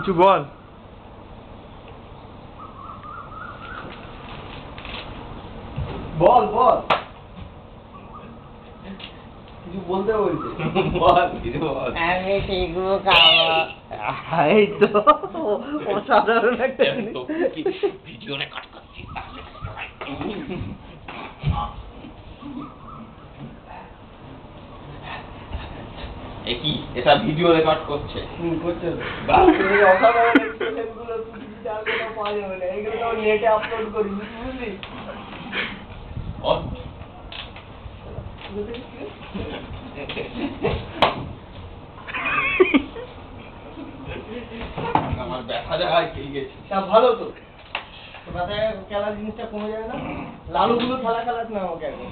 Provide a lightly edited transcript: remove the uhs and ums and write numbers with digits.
কিছু বল। বল বল কিছু বলতে বলছে। বল কিছু বল। আমি ঠিকও খাবো। এই তো অসাধারণ একটা জিনিস। ভিডিও রেকর্ড করছিস তাহলে কি এটা ভিডিও রেকর্ড করছে? করছে তো। এই অসাধারণ এক্সপ্রেশনগুলো পৃথিবীতে আর কোথাও পাওয়া যাবে না। এগুলো তো নেটে আপলোড করি, বুঝলি? আমার ব্যথা যায় খেয়ে গেছে। তা ভালো তো, ব্যথা খেলার জিনিসটা কমে যাবে না। লালুগুলো খেলা খেলাস না আমাকে এখন।